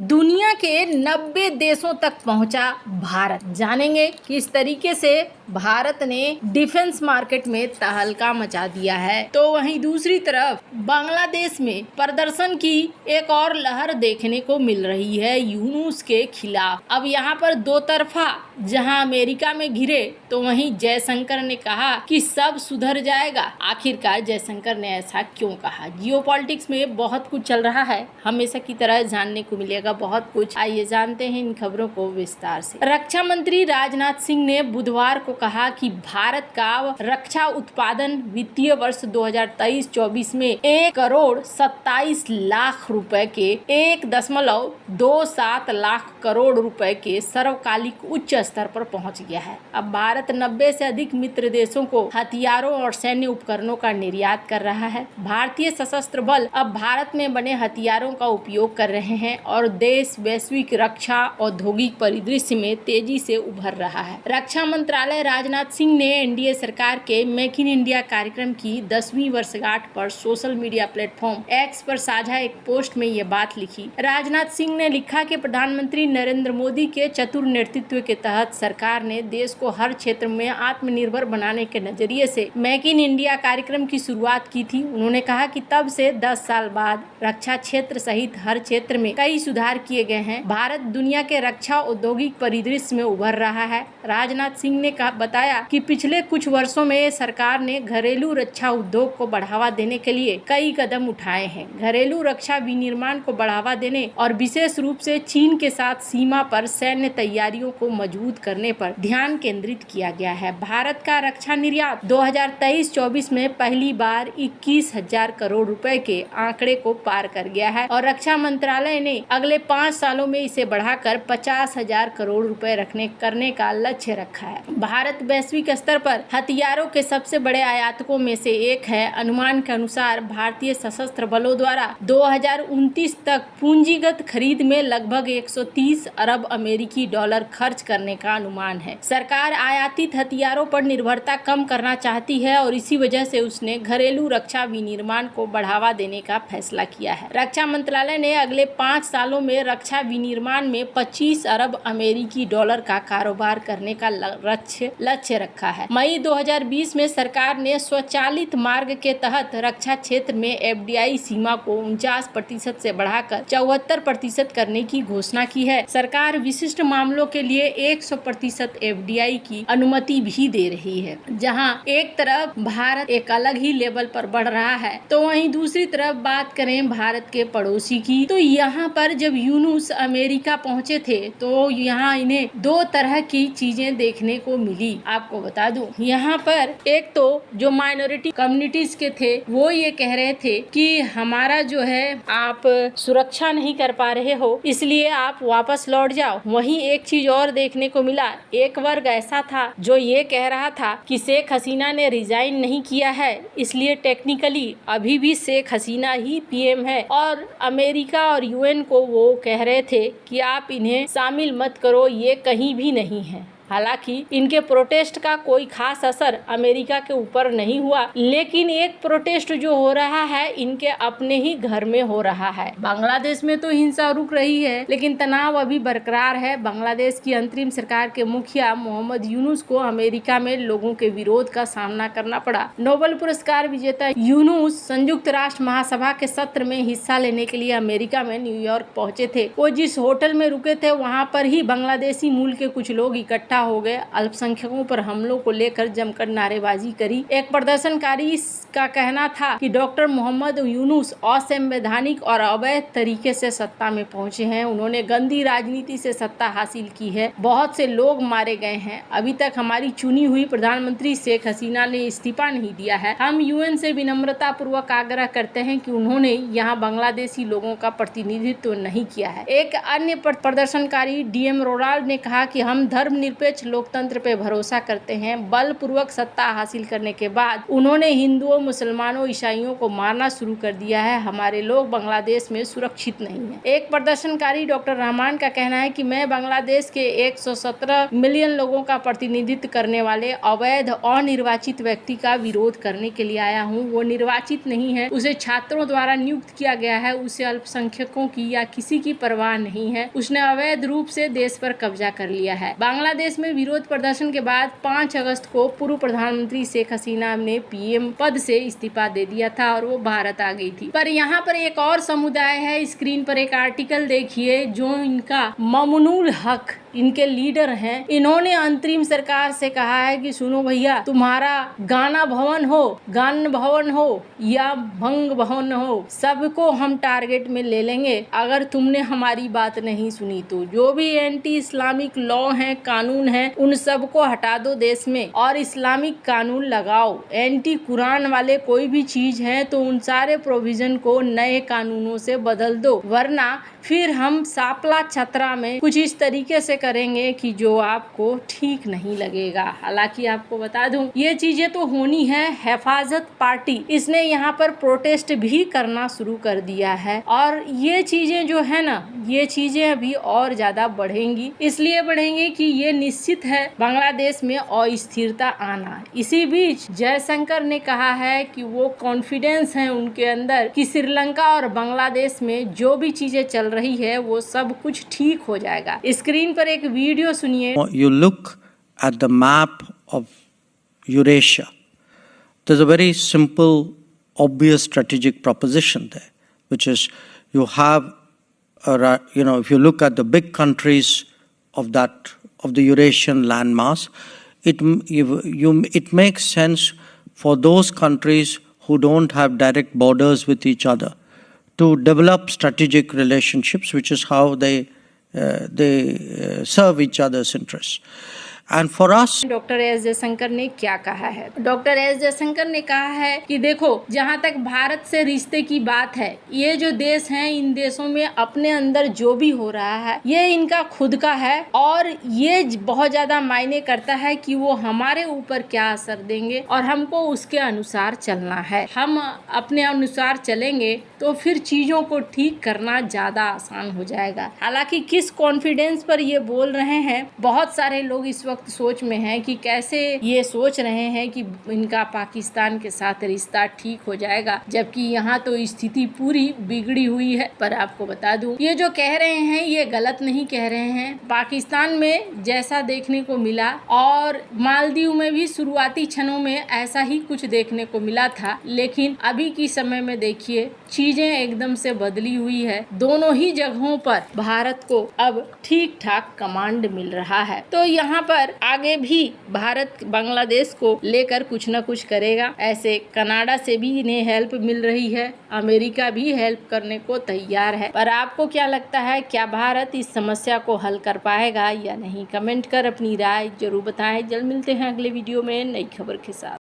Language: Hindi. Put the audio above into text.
दुनिया के 90 देशों तक पहुंचा भारत। जानेंगे किस तरीके से भारत ने डिफेंस मार्केट में तहलका मचा दिया है। तो वहीं दूसरी तरफ बांग्लादेश में प्रदर्शन की एक और लहर देखने को मिल रही है यूनुस के खिलाफ। अब यहाँ पर दो तरफा, जहाँ अमेरिका में घिरे तो वहीं जयशंकर ने कहा कि सब सुधर जाएगा। आखिरकार जयशंकर ने ऐसा क्यों कहा? जियोपॉलिटिक्स में बहुत कुछ चल रहा है, हमेशा की तरह जानने को मिलेगा बहुत कुछ। आइए जानते हैं इन खबरों को विस्तार से। रक्षा मंत्री राजनाथ सिंह ने बुधवार को कहा कि भारत का रक्षा उत्पादन वित्तीय वर्ष 2023-24 में 1 करोड़ 27 लाख रुपए के 1.27 लाख करोड़ रुपए के सर्वकालिक उच्च स्तर पर पहुंच गया है। अब भारत 90 से अधिक मित्र देशों को हथियारों और सैन्य उपकरणों का निर्यात कर रहा है। भारतीय सशस्त्र बल अब भारत में बने हथियारों का उपयोग कर रहे हैं और देश वैश्विक रक्षा औद्योगिक परिदृश्य में तेजी से उभर रहा है। रक्षा मंत्रालय राजनाथ सिंह ने एनडीए सरकार के मेक इन इंडिया कार्यक्रम की 10वीं वर्षगांठ पर सोशल मीडिया प्लेटफॉर्म एक्स पर साझा एक पोस्ट में ये बात लिखी। राजनाथ सिंह ने लिखा कि प्रधानमंत्री नरेंद्र मोदी के चतुर नेतृत्व के तहत सरकार ने देश को हर क्षेत्र में आत्मनिर्भर बनाने के नजरिए से मेक इन इंडिया कार्यक्रम की शुरुआत की थी। उन्होंने कहा कि तब से 10 साल बाद रक्षा क्षेत्र सहित हर क्षेत्र में कई सुधार किए गए हैं। भारत दुनिया के रक्षा औद्योगिक परिदृश्य में उभर रहा है। राजनाथ सिंह ने बताया कि पिछले कुछ वर्षों में सरकार ने घरेलू रक्षा उद्योग को बढ़ावा देने के लिए कई कदम उठाए हैं। घरेलू रक्षा विनिर्माण को बढ़ावा देने और विशेष रूप से चीन के साथ सीमा पर सैन्य तैयारियों को मजबूत करने पर ध्यान केंद्रित किया गया है। भारत का रक्षा निर्यात 2023-24 में पहली बार 21,000 करोड़ रुपए के आंकड़े को पार कर गया है और रक्षा मंत्रालय ने अगले 5 सालों में इसे बढ़ाकर 50,000 करोड़ रुपए करने का लक्ष्य रखा है। भारत वैश्विक स्तर पर हथियारों के सबसे बड़े आयातकों में से एक है। अनुमान के अनुसार भारतीय सशस्त्र बलों द्वारा 2029 तक पूंजीगत खरीद में लगभग 130 अरब अमेरिकी डॉलर खर्च करने का अनुमान है। सरकार आयातित हथियारों पर निर्भरता कम करना चाहती है और इसी वजह से उसने घरेलू रक्षा विनिर्माण को बढ़ावा देने का फैसला किया है। रक्षा मंत्रालय ने अगले 5 सालों में रक्षा विनिर्माण में 25 अरब अमेरिकी डॉलर का कारोबार करने का लक्ष्य रखा है। मई 2020 में सरकार ने स्वचालित मार्ग के तहत रक्षा क्षेत्र में एफडीआई सीमा को 49% से बढ़ाकर 74% करने की घोषणा की है। सरकार विशिष्ट मामलों के लिए 100% एफडीआई की अनुमति भी दे रही है। जहां एक तरफ भारत एक अलग ही लेवल पर बढ़ रहा है तो वहीं दूसरी तरफ बात करें भारत के पड़ोसी की, तो यहाँ पर जब यूनुस अमेरिका पहुंचे थे तो यहाँ इन्हें 2 तरह की चीजें देखने को मिली। आपको बता दूं, यहाँ पर एक तो जो माइनॉरिटी कम्युनिटीज के थे वो ये कह रहे थे कि हमारा जो है आप सुरक्षा नहीं कर पा रहे हो इसलिए आप वापस लौट जाओ। वहीं एक चीज और देखने को मिला, एक वर्ग ऐसा था जो ये कह रहा था कि शेख हसीना ने रिजाइन नहीं किया है इसलिए टेक्निकली अभी भी शेख हसीना ही पीएम है, और अमेरिका और यूएन को वो कह रहे थे कि आप इन्हें शामिल मत करो, ये कहीं भी नहीं है। हालांकि इनके प्रोटेस्ट का कोई खास असर अमेरिका के ऊपर नहीं हुआ, लेकिन एक प्रोटेस्ट जो हो रहा है इनके अपने ही घर में हो रहा है। बांग्लादेश में तो हिंसा रुक रही है लेकिन तनाव अभी बरकरार है। बांग्लादेश की अंतरिम सरकार के मुखिया मोहम्मद यूनुस को अमेरिका में लोगों के विरोध का सामना करना पड़ा। नोबेल पुरस्कार विजेता यूनुस संयुक्त राष्ट्र महासभा के सत्र में हिस्सा लेने के लिए अमेरिका में न्यूयॉर्क पहुंचे थे। वो जिस होटल में रुके थे वहाँ पर ही बांग्लादेशी मूल के कुछ लोग इकट्ठा हो गए। अल्पसंख्यकों पर हमलों को लेकर जमकर नारेबाजी करी। एक प्रदर्शनकारी का कहना था कि डॉक्टर मोहम्मद यूनुस असंवैधानिक और अवैध तरीके से सत्ता में पहुंचे हैं। उन्होंने गंदी राजनीति से सत्ता हासिल की है। बहुत से लोग मारे गए हैं। अभी तक हमारी चुनी हुई प्रधानमंत्री शेख हसीना ने इस्तीफा नहीं दिया है। हम यूएन से विनम्रता पूर्वक आग्रह करते हैं कि उन्होंने यहाँ बांग्लादेशी लोगों का प्रतिनिधित्व नहीं किया है। एक अन्य प्रदर्शनकारी डीएम रोनाल्ड ने कहा कि हम धर्मनिरपेक्ष निरपेक्ष लोकतंत्र पे भरोसा करते हैं। बलपूर्वक सत्ता हासिल करने के बाद उन्होंने हिंदुओं, मुसलमानों, ईसाइयों को मारना शुरू कर दिया है। हमारे लोग बांग्लादेश में सुरक्षित नहीं है। एक प्रदर्शनकारी डॉक्टर रहमान का कहना है कि मैं बांग्लादेश के 117 मिलियन लोगों का प्रतिनिधित्व करने वाले अवैध और निर्वाचित व्यक्ति का विरोध करने के लिए आया हूँ। वो निर्वाचित नहीं है, उसे छात्रों द्वारा नियुक्त किया गया है, उसे अल्पसंख्यकों की या किसी की परवाह नहीं है। उसने अवैध रूप से देश पर कब्जा कर लिया है। बांग्लादेश में विरोध प्रदर्शन के बाद 5 अगस्त को पूर्व प्रधानमंत्री शेख हसीना ने पीएम पद से इस्तीफा दे दिया था और वो भारत आ गई थी। पर यहाँ पर एक और समुदाय है। स्क्रीन पर एक आर्टिकल देखिए जो इनका ममनूल हक इनके लीडर हैं। इन्होंने अंतरिम सरकार से कहा है कि सुनो भैया, तुम्हारा गाना भवन हो, गान भवन हो या भंग भवन हो, सबको हम टारगेट में ले लेंगे अगर तुमने हमारी बात नहीं सुनी तो। जो भी एंटी इस्लामिक लॉ हैं, कानून हैं, उन सबको हटा दो देश में और इस्लामिक कानून लगाओ। एंटी कुरान वाले कोई भी चीज है तो उन सारे प्रोविजन को नए कानूनों से बदल दो, वरना फिर हम सापला छतरा में कुछ इस तरीके से करेंगे कि जो आपको ठीक नहीं लगेगा। हालांकि आपको बता दूं, ये चीजें तो होनी है। हिफाजत पार्टी इसने यहाँ पर प्रोटेस्ट भी करना शुरू कर दिया है और ये चीजें जो है ना, ये चीजें अभी और ज्यादा बढ़ेंगी। इसलिए बढ़ेंगी कि ये निश्चित है बांग्लादेश में अस्थिरता आना। इसी बीच जयशंकर ने कहा है कि वो कॉन्फिडेंस है उनके अंदर कि श्रीलंका और बांग्लादेश में जो भी चीजें चल रही है वो सब कुछ ठीक हो जाएगा। स्क्रीन पर एक वीडियो सुनिए। You look at the map of Eurasia. There's a very simple, obvious strategic proposition there, which is you have, if you look at the big countries of the Eurasian landmass, it makes sense for those countries who don't have direct borders with each other to develop strategic relationships, which is how they serve each other's interests. And for us, doctor S Jaishankar ने क्या कहा है? डॉक्टर एस जयशंकर ने कहा है कि देखो, जहाँ तक भारत से रिश्ते की बात है, ये जो देश हैं, इन देशों में अपने अंदर जो भी हो रहा है ये इनका खुद का है और ये बहुत ज्यादा मायने करता है कि वो हमारे ऊपर क्या असर देंगे और हमको उसके अनुसार चलना है। हम अपने अनुसार चलेंगे तो फिर चीजों को ठीक करना ज्यादा आसान हो जाएगा। हालांकि किस कॉन्फिडेंस पर ये बोल रहे हैं, बहुत सारे लोग इस वक्त सोच में हैं कि कैसे ये सोच रहे हैं कि इनका पाकिस्तान के साथ रिश्ता ठीक हो जाएगा, जबकि यहाँ तो स्थिति पूरी बिगड़ी हुई है। पर आपको बता दूं, ये जो कह रहे हैं ये गलत नहीं कह रहे हैं। पाकिस्तान में जैसा देखने को मिला और मालदीव में भी शुरुआती क्षणों में ऐसा ही कुछ देखने को मिला था, लेकिन अभी की समय में देखिए चीजें एकदम से बदली हुई है। दोनों ही जगहों पर भारत को अब ठीक ठाक कमांड मिल रहा है। तो यहाँ पर आगे भी भारत बांग्लादेश को लेकर कुछ न कुछ करेगा। ऐसे कनाडा से भी इन्हें हेल्प मिल रही है, अमेरिका भी हेल्प करने को तैयार है। पर आपको क्या लगता है, क्या भारत इस समस्या को हल कर पाएगा या नहीं? कमेंट कर अपनी राय जरूर बताएं। जल्द मिलते हैं अगले वीडियो में नई खबर के साथ।